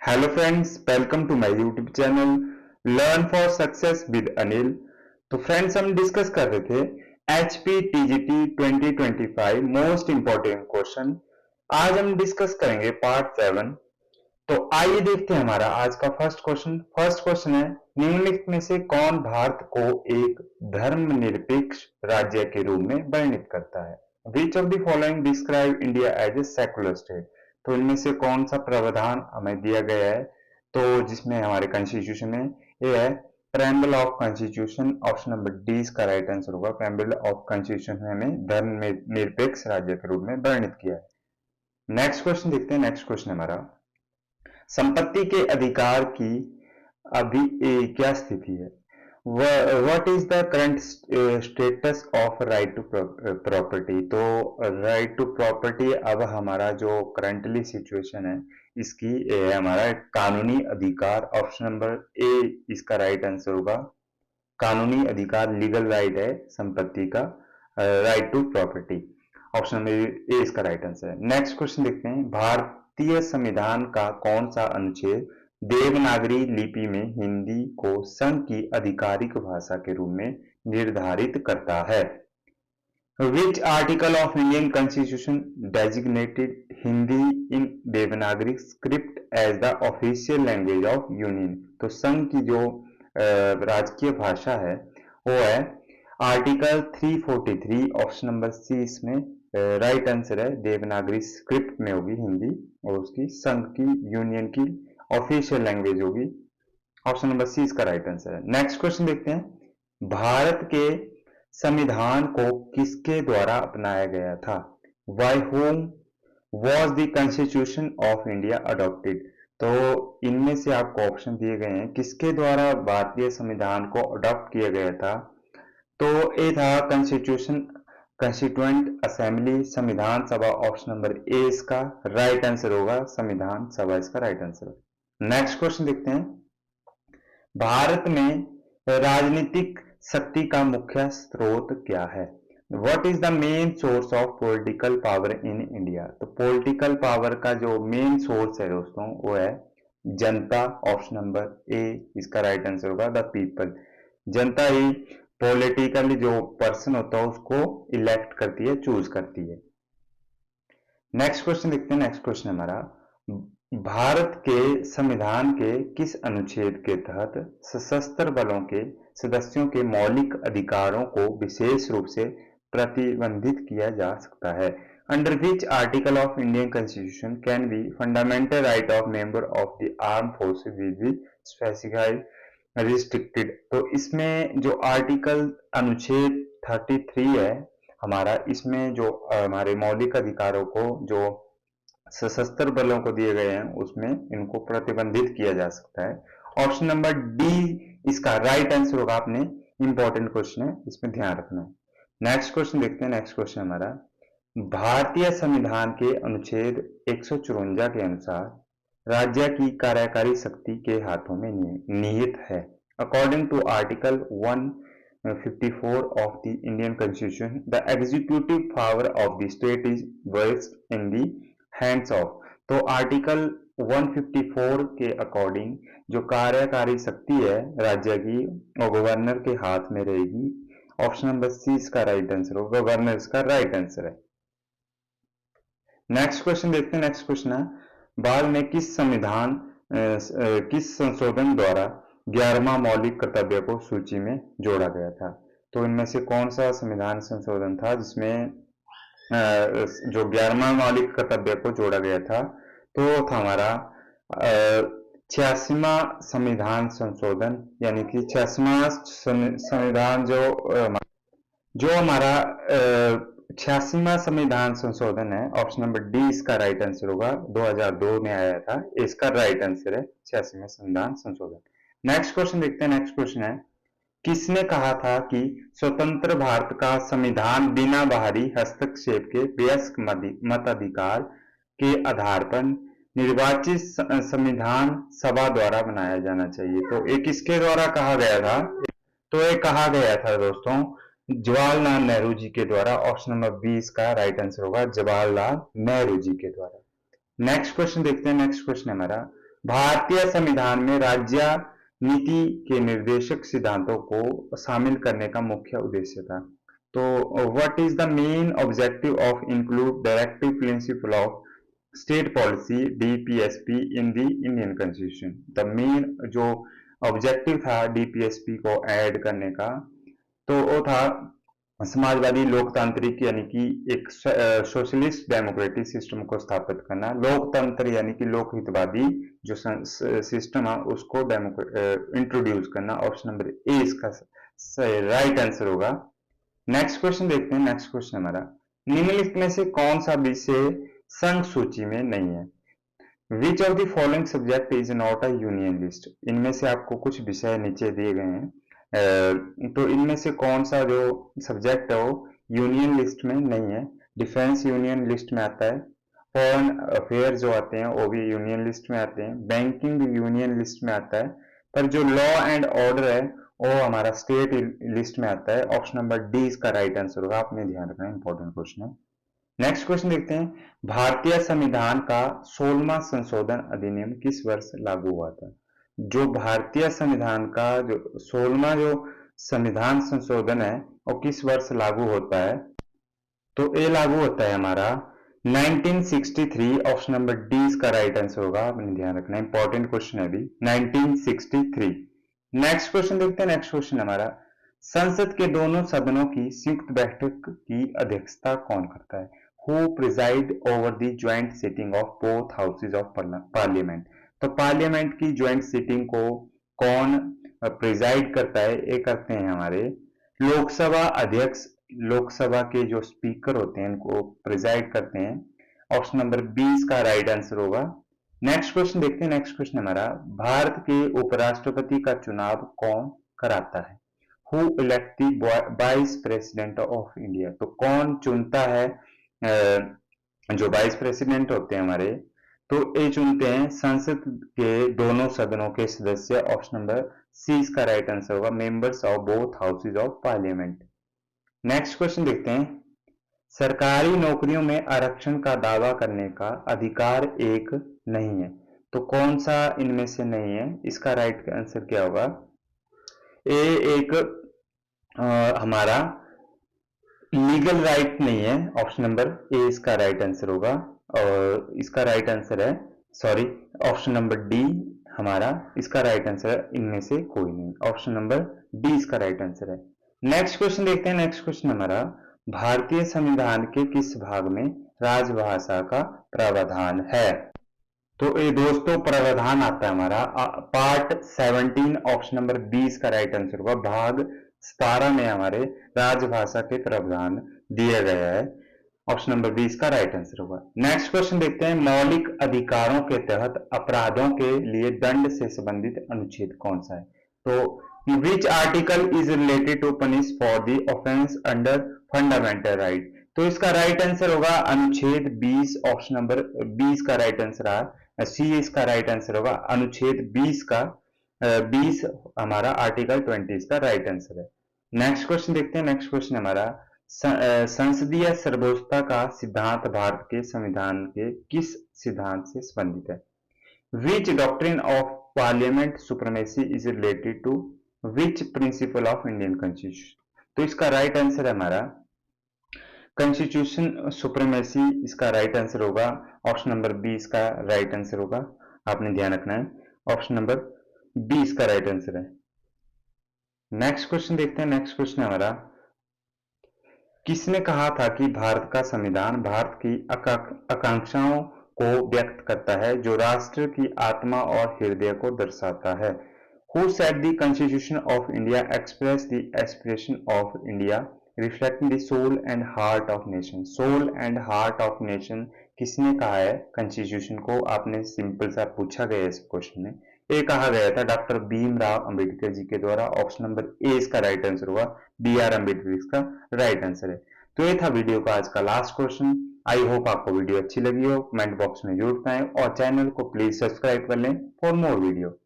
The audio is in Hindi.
Hello friends, welcome to my YouTube channel learn for success with Anil. तो फ्रेंड्स, हम डिस्कस कर रहे थे HP TGT 2025 most important question. आज हम डिस्कस करेंगे पार्ट 7। तो आइए देखते हैं हमारा आज का फर्स्ट क्वेश्चन है, निम्नलिखित में से कौन भारत को एक धर्मनिरपेक्ष राज्य के रूप में वर्णित करता है? Which of the following describe India as a secular state? तो इनमें से कौन सा प्रावधान हमें दिया गया है? तो जिसमें हमारे कॉन्स्टिट्यूशन में ये है preamble of constitution. Option number D इसका राइट आंसर होगा। प्रेम्बल ऑफ कॉन्स्टिट्यूशन में हमें धर्म निरपेक्ष राज्य के रूप में वर्णित किया है। नेक्स्ट क्वेश्चन देखते हैं। नेक्स्ट क्वेश्चन हमारा, संपत्ति के अधिकार की अभी क्या स्थिति है? What is the current status of right to property? तो राइट टू प्रॉपर्टी अब हमारा जो करंटली सिचुएशन है इसकी हमारा कानूनी अधिकार। ऑप्शन नंबर ए इसका राइट आंसर होगा। कानूनी अधिकार, लीगल राइट है संपत्ति का, right to property. Option number A इसका राइट आंसर है। नेक्स्ट क्वेश्चन देखते हैं, भारतीय संविधान का कौन सा अनुच्छेद देवनागरी लिपि में हिंदी को संघ की आधिकारिक भाषा के रूप में निर्धारित करता है? Which article of Indian constitution designated Hindi in Devanagari script as the official language of Union? तो संघ की जो राजकीय भाषा है वो है आर्टिकल 343। ऑप्शन नंबर सी इसमें राइट आंसर है। देवनागरी स्क्रिप्ट में होगी हिंदी और उसकी संघ की यूनियन की ऑफिशियल लैंग्वेज होगी। ऑप्शन नंबर सी इसका राइट आंसर है। नेक्स्ट क्वेश्चन देखते हैं, भारत के संविधान को किसके द्वारा अपनाया गया था? By whom was the constitution of India adopted? तो इनमें से आपको ऑप्शन दिए गए हैं, किसके द्वारा भारतीय संविधान को अडॉप्ट किया गया था? तो ए था कंस्टिट्यूएंट असेंबली, संविधान सभा। ऑप्शन नंबर ए इसका राइट आंसर होगा। संविधान सभा इसका राइट आंसर है। नेक्स्ट क्वेश्चन देखते हैं, भारत में राजनीतिक शक्ति का मुख्य स्रोत क्या है? What is the main source of political power in India? तो पॉलिटिकल पावर का जो मेन सोर्स है दोस्तों वो है जनता। ऑप्शन नंबर ए इसका राइट आंसर होगा, the people. Janata he politically जो पर्सन होता है उसको इलेक्ट करती है, चूज करती है। नेक्स्ट क्वेश्चन देखते हैं। नेक्स्ट क्वेश्चन हमारा, भारत के संविधान के किस अनुच्छेद के तहत सशस्त्र बलों के सदस्यों के मौलिक अधिकारों को विशेष रूप से प्रतिबंधित किया जा सकता है? Under which article of Indian constitution can be fundamental right of member of the arm forces will be specified restricted? तो इसमें जो आर्टिकल अनुच्छेद 33 है हमारा, इसमें जो हमारे मौलिक अधिकारों को जो सशस्त्र बलों को दिए गए हैं उसमें इनको प्रतिबंधित किया जा सकता है। ऑप्शन नंबर डी इसका राइट आंसर होगा। आपने इंपॉर्टेंट क्वेश्चन है, इसमें ध्यान रखना है। नेक्स्ट क्वेश्चन देखते हैं। नेक्स्ट क्वेश्चन हमारा, भारतीय संविधान के अनुच्छेद 154 के अनुसार राज्य की कार्यकारी शक्ति के हाथों में निहित है। According to article 154 of the Indian Constitution, the executive power of the state is vested in the hands of। तो आर्टिकल 154 के अकॉर्डिंग जो कार्यकारी शक्ति है राज्य की वो गवर्नर के हाथ में रहेगी। ऑप्शन नंबर सी इसका राइट आंसर होगा, गवर्नर इसका राइट आंसर है। नेक्स्ट क्वेश्चन देखते हैं। नेक्स्ट क्वेश्चन है, बाद में किस संशोधन द्वारा 11वां मौलिक कर्तव्य को सूची में जोड़ा गया था? तो इनमें से कौन सा संविधान संशोधन था जिसमें जो 11वां मौलिक कर्तव्य को जोड़ा गया था? तो था हमारा 86वां संविधान संशोधन, यानी कि 86वां संविधान जो हमारा 86वां संविधान संशोधन है। ऑप्शन नंबर डी इसका राइट आंसर होगा। 2002 में आया था, इसका राइट आंसर है 86वां संविधान संशोधन। नेक्स्ट क्वेश्चन देखते हैं। नेक्स्ट क्वेश्चन है, किसने कहा था कि स्वतंत्र भारत का संविधान बिना बाहरी हस्तक्षेप के वयस्क मताधिकार के आधार पर निर्वाचित संविधान सभा द्वारा बनाया जाना चाहिए? तो ये किसके द्वारा कहा गया था? तो ये कहा गया था दोस्तों जवाहरलाल नेहरू जी के द्वारा। ऑप्शन नंबर बी इसका राइट आंसर होगा, जवाहरलाल नेहरू जी के द्वारा। नेक्स्ट क्वेश्चन देखते हैं। नेक्स्ट क्वेश्चन हमारा, भारतीय संविधान में राज्य नीति के निर्देशक सिद्धांतों को शामिल करने का मुख्य उद्देश्य था। तो what is the main objective of include directive principle of state policy DPSP in the Indian constitution. The main जो ऑब्जेक्टिव था डीपीएसपी को ऐड करने का, तो वो था समाजवादी लोकतांत्रिक यानी कि एक सोशलिस्ट डेमोक्रेटिक सिस्टम को स्थापित करना। लोकतंत्र यानी कि लोकहितवादी जो सिस्टम है उसको इंट्रोड्यूस करना। ऑप्शन नंबर ए इसका राइट आंसर होगा। नेक्स्ट क्वेश्चन देखते हैं। नेक्स्ट क्वेश्चन हमारा, निम्नलिखित में से कौन सा विषय संघ सूची में नहीं है? Which of the following subject is not a union list. इनमें से आपको कुछ विषय नीचे दिए गए हैं, तो इनमें से कौन सा जो सब्जेक्ट है वो यूनियन लिस्ट में नहीं है? डिफेंस यूनियन लिस्ट में आता है, फॉरेन अफेयर जो आते हैं वो भी यूनियन लिस्ट में आते हैं, बैंकिंग यूनियन लिस्ट में आता है, पर जो लॉ एंड ऑर्डर है वो हमारा स्टेट लिस्ट में आता है। ऑप्शन नंबर डी इसका राइट आंसर होगा, आपने ध्यान रखना, इंपॉर्टेंट क्वेश्चन है। नेक्स्ट क्वेश्चन देखते हैं, भारतीय संविधान का 16वां संशोधन अधिनियम किस वर्ष लागू हुआ था? जो भारतीय संविधान का जो 16वां जो संविधान संशोधन है वो किस वर्ष लागू होता है? तो ये लागू होता है हमारा 1963। ऑप्शन नंबर डी इसका राइट आंसर होगा, आपने ध्यान रखना, इंपॉर्टेंट क्वेश्चन है अभी, 1963। नेक्स्ट क्वेश्चन देखते हैं। नेक्स्ट क्वेश्चन हमारा, संसद के दोनों सदनों की संयुक्त बैठक की अध्यक्षता कौन करता है? Who preside over the joint sitting of both houses of parliament. तो पार्लियामेंट की ज्वाइंट सिटिंग को कौन प्रिजाइड करता है? ये करते हैं हमारे लोकसभा अध्यक्ष, लोकसभा के जो स्पीकर होते हैं इनको प्रिजाइड करते हैं। ऑप्शन नंबर 20 का राइट आंसर होगा। नेक्स्ट क्वेश्चन देखते हैं। नेक्स्ट क्वेश्चन हमारा, भारत के उपराष्ट्रपति का चुनाव कौन कराता है? Who elect the vice president of India. तो कौन चुनता है जो वाइस प्रेसिडेंट होते हैं हमारे, तो ये चुनते हैं संसद के दोनों सदनों के सदस्य। ऑप्शन नंबर सी इसका राइट आंसर होगा, members of both houses of parliament. Next question देखते हैं, सरकारी नौकरियों में आरक्षण का दावा करने का अधिकार एक नहीं है। तो कौन सा इनमें से नहीं है? इसका राइट आंसर क्या होगा? ये एक हमारा लीगल राइट नहीं है। ऑप्शन नंबर ए इसका राइट आंसर होगा, और इसका राइट आंसर है, सॉरी, ऑप्शन नंबर डी हमारा इसका राइट आंसर है, इनमें से कोई नहीं। ऑप्शन नंबर डी इसका राइट आंसर है। नेक्स्ट क्वेश्चन देखते हैं। नेक्स्ट क्वेश्चन हमारा, भारतीय संविधान के किस भाग में राजभाषा का प्रावधान है? तो ये दोस्तों प्रावधान आता है हमारा पार्ट 17। ऑप्शन नंबर 20 का राइट आंसर होगा। भाग 17 में हमारे राजभाषा के प्रावधान दिया गया है। ऑप्शन नंबर 20 का राइट आंसर होगा। नेक्स्ट क्वेश्चन देखते हैं, मौलिक अधिकारों के तहत अपराधों के लिए दंड से संबंधित अनुच्छेद कौन सा है? तो which article is related to punish for the offence under fundamental right. तो इसका राइट आंसर होगा अनुच्छेद 20। ऑप्शन नंबर 20 का राइट आंसर है सी, इसका राइट आंसर होगा अनुच्छेद 20 का 20 हमारा आर्टिकल 20 इसका राइट आंसर है। नेक्स्ट क्वेश्चन देखते हैं। नेक्स्ट क्वेश्चन हमारा, संसदीय सर्वोच्चता का सिद्धांत भारत के संविधान के किस सिद्धांत से संबंधित है? Which doctrine of parliament supremacy is related to which principle of Indian constitution. तो इसका राइट आंसर है हमारा कॉन्स्टिट्यूशन सुप्रीमेसी, इसका राइट आंसर होगा। ऑप्शन नंबर 20 का राइट आंसर होगा, आपने ध्यान रखना है, ऑप्शन नंबर 20 का राइट आंसर है। नेक्स्ट क्वेश्चन देखते हैं। नेक्स्ट क्वेश्चन हमारा, किसने कहा था कि भारत का संविधान भारत की आकांक्षाओं को व्यक्त करता है जो राष्ट्र की आत्मा और हृदय को दर्शाता है? Who said the Constitution of India express the aspiration of India reflecting the soul and heart of nation? Soul and heart of nation किसने कहा है कॉन्स्टिट्यूशन को? आपने सिंपल सा पूछा गया इस क्वेश्चन में, ये कहा गया था डॉक्टर भीमराव अंबेडकर जी के द्वारा। ऑप्शन नंबर ए इसका राइट आंसर होगा, बी आर अम्बेडकर इसका राइट आंसर है। तो ये था वीडियो का आज का लास्ट क्वेश्चन। आई होप आपको वीडियो अच्छी लगी हो। कमेंट बॉक्स में जरूर बताएं और चैनल को प्लीज सब्सक्राइब कर लें फॉर मोर वीडियो।